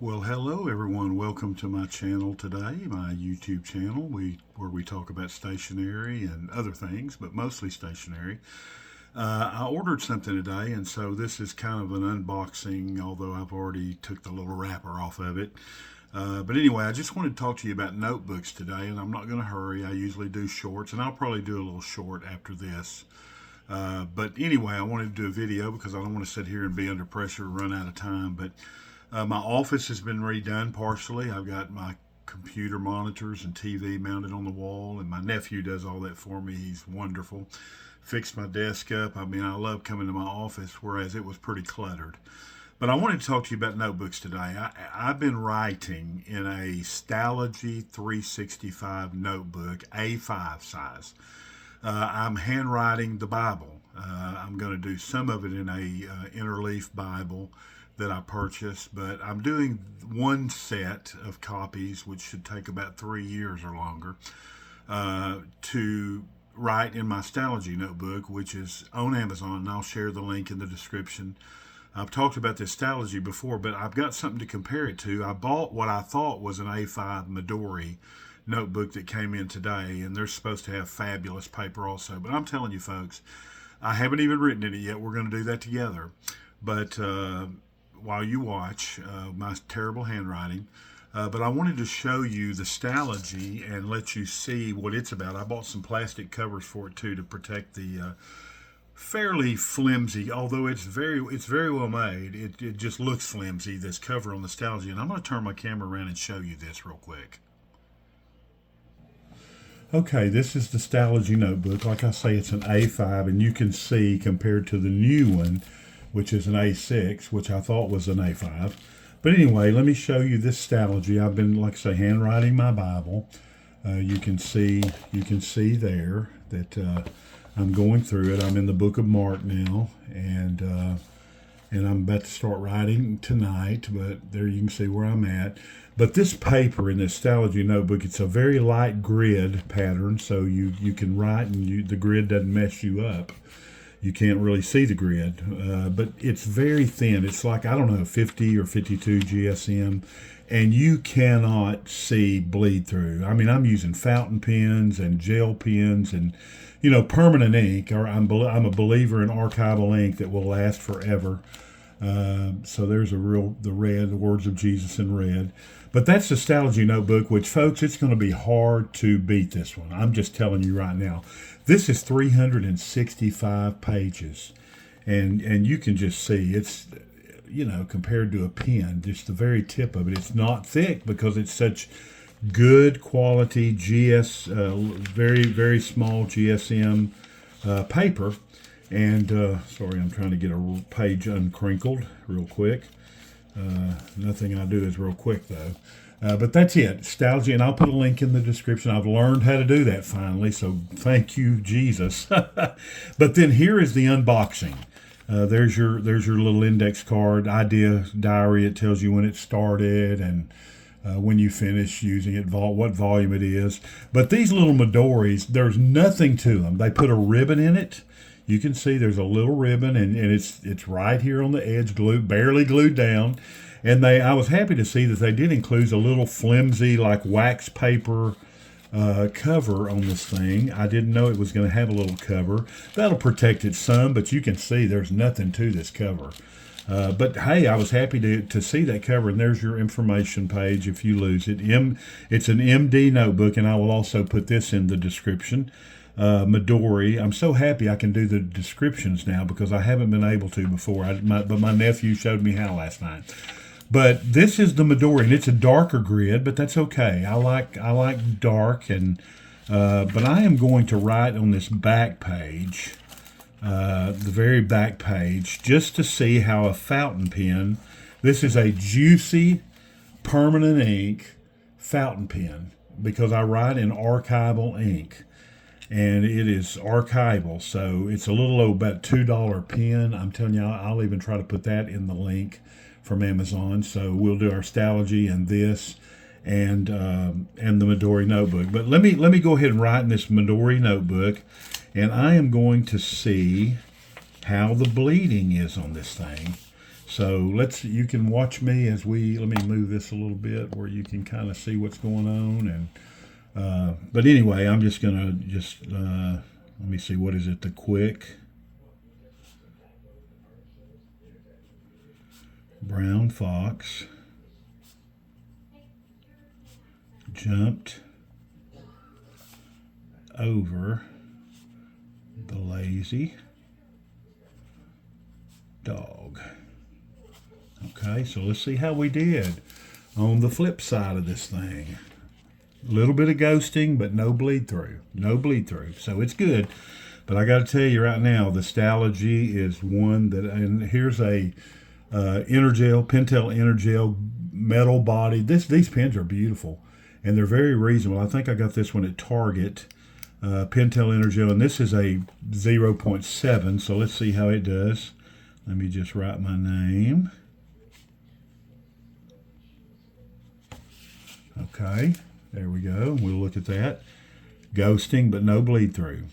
Well, hello everyone. Welcome to my channel today, my YouTube channel, where we talk about stationery and other things, but mostly stationery. I ordered something today, and so this is kind of an unboxing, although I've already took the little wrapper off of it. But anyway, I just wanted to talk to you about notebooks today, and I'm not going to hurry. I usually do shorts, and I'll probably do a little short after this. But anyway, I wanted to do a video because I don't want to sit here and be under pressure and run out of time. But my office has been redone partially. I've got my computer monitors and TV mounted on the wall, and my nephew does all that for me. He's wonderful. Fixed my desk up. I mean, I love coming to my office, whereas it was pretty cluttered. But I wanted to talk to you about notebooks today. I've been writing in a stalagy 365 notebook, A5 size. I'm handwriting the Bible. I'm going to do some of it in a interleaf Bible that I purchased, but I'm doing one set of copies, which should take about 3 years or longer, to write in my stalagy notebook, which is on Amazon, and I'll share the link in the description. I've talked about this stalagy before, but I've got something to compare it to. I bought what I thought was an A5 Midori notebook that came in today, and they're supposed to have fabulous paper also. But I'm telling you, folks, I haven't even written in it yet. We're going to do that together. But while you watch my terrible handwriting, but I wanted to show you the stalagy and let you see what it's about. I bought some plastic covers for it too to protect the fairly flimsy, although it's very well made. It just looks flimsy, this cover on the stalagy. And I'm going to turn my camera around and show you this real quick. Okay, this is the stalagy notebook. Like I say, it's an A5, and you can see compared to the new one, which is an A6, which I thought was an A5. But anyway, let me show you this stalagy. I've been, like I say, handwriting my Bible. You can see there that I'm going through it. I'm in the book of Mark now, and I'm about to start writing tonight. But there you can see where I'm at. But this paper in this stalagy notebook, it's a very light grid pattern, so you can write and the grid doesn't mess you up. You can't really see the grid, but it's very thin. It's like, I don't know, 50 or 52 GSM, and you cannot see bleed through. I mean, I'm using fountain pens and gel pens and, permanent ink. Or I'm a believer in archival ink that will last forever. So there's the words of Jesus in red. But that's the stalagy notebook, which, folks, it's going to be hard to beat this one. I'm just telling you right now. This is 365 pages, and you can just see it's, compared to a pen, just the very tip of it. It's not thick because it's such good quality very, very small GSM paper. And sorry, I'm trying to get a page uncrinkled real quick. Nothing I do is real quick, though. But that's it, stalagy, and I'll put a link in the description. I've learned how to do that finally, so thank you, Jesus. But then here is the unboxing. There's your little index card, idea diary. It tells you when it started and when you finish using it, what volume it is. But these little Midoris, there's nothing to them. They put a ribbon in it. You can see there's a little ribbon, and it's right here on the edge, barely glued down. And I was happy to see that they did include a little flimsy, like wax paper cover on this thing. I didn't know it was going to have a little cover. That'll protect it some, but you can see there's nothing to this cover. But hey, I was happy to see that cover, and there's your information page if you lose it. It's an MD notebook, and I will also put this in the description. Midori. I'm so happy I can do the descriptions now because I haven't been able to before. But my nephew showed me how last night. But this is the Midori, and it's a darker grid, but that's okay. I like dark, and but I am going to write on this back page, the very back page, just to see how a fountain pen. This is a juicy, permanent ink fountain pen because I write in archival ink. And it is archival, so it's a little about $2 pen. I'm telling you, I'll even try to put that in the link from Amazon. So we'll do our stalagy and this, and the Midori notebook. But let me go ahead and write in this Midori notebook, and I am going to see how the bleeding is on this thing. So you can watch me as let me move this a little bit where you can kind of see what's going on. And but anyway, I'm just gonna let me see, what is it? The quick brown fox jumped over the lazy dog. Okay, so let's see how we did on the flip side of this thing. A little bit of ghosting, but no bleed through. No bleed through. So it's good. But I got to tell you right now, the stalagy is one that, and here's a Energel, Pentel Energel metal body. These pens are beautiful, and they're very reasonable. I think I got this one at Target, Pentel Energel, and this is a 0.7. So let's see how it does. Let me just write my name. Okay, there we go. We'll look at that. Ghosting, but no bleed through.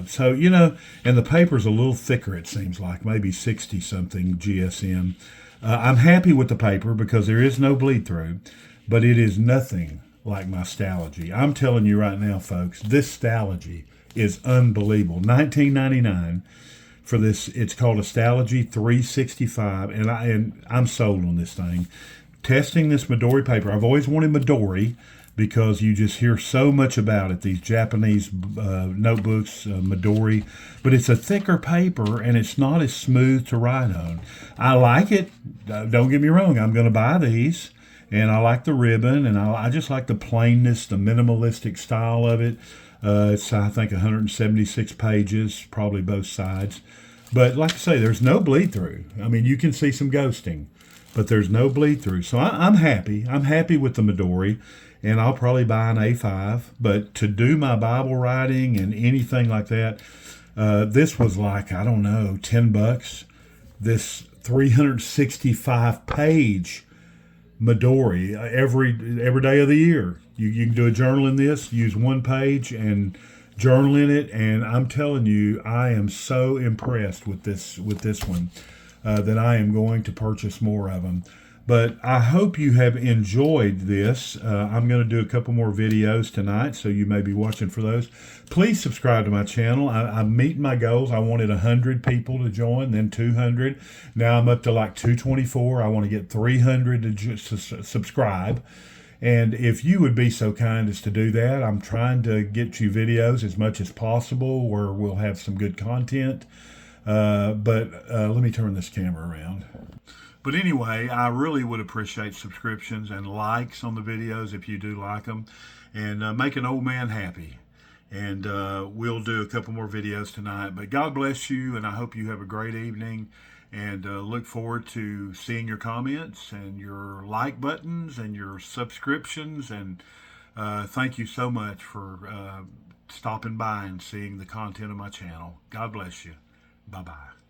So, you know, and the paper's a little thicker, it seems like, maybe 60 something GSM. I'm happy with the paper because there is no bleed through, but it is nothing like my stalagy. I'm telling you right now, folks, this stalagy is unbelievable. $19.99 for this. It's called a stalagy 365, and I'm sold on this thing. Testing this Midori paper, I've always wanted Midori because you just hear so much about it, these Japanese notebooks, Midori, but it's a thicker paper and it's not as smooth to write on. I like it, don't get me wrong, I'm going to buy these, and I like the ribbon, and I just like the plainness, the minimalistic style of it. It's, I think, 176 pages, probably both sides. But like I say, there's no bleed through. I mean, you can see some ghosting, but there's no bleed through. So I'm happy. I'm happy with the Midori, and I'll probably buy an A5. But to do my Bible writing and anything like that, this was like, I don't know, $10. This 365 page Midori every day of the year. You can do a journal in this, use one page and journal in it, and I'm telling you, I am so impressed with this one that I am going to purchase more of them. But I hope you have enjoyed this. I'm going to do a couple more videos tonight, so you may be watching for those. Please subscribe to my channel. I'm meeting my goals. I wanted 100 people to join, then 200. Now I'm up to like 224. I want to get 300 to subscribe. And if you would be so kind as to do that, I'm trying to get you videos as much as possible where we'll have some good content. But let me turn this camera around. But anyway, I really would appreciate subscriptions and likes on the videos if you do like them. And make an old man happy. And we'll do a couple more videos tonight. But God bless you, and I hope you have a great evening. And look forward to seeing your comments and your like buttons and your subscriptions. And thank you so much for stopping by and seeing the content of my channel. God bless you. Bye-bye.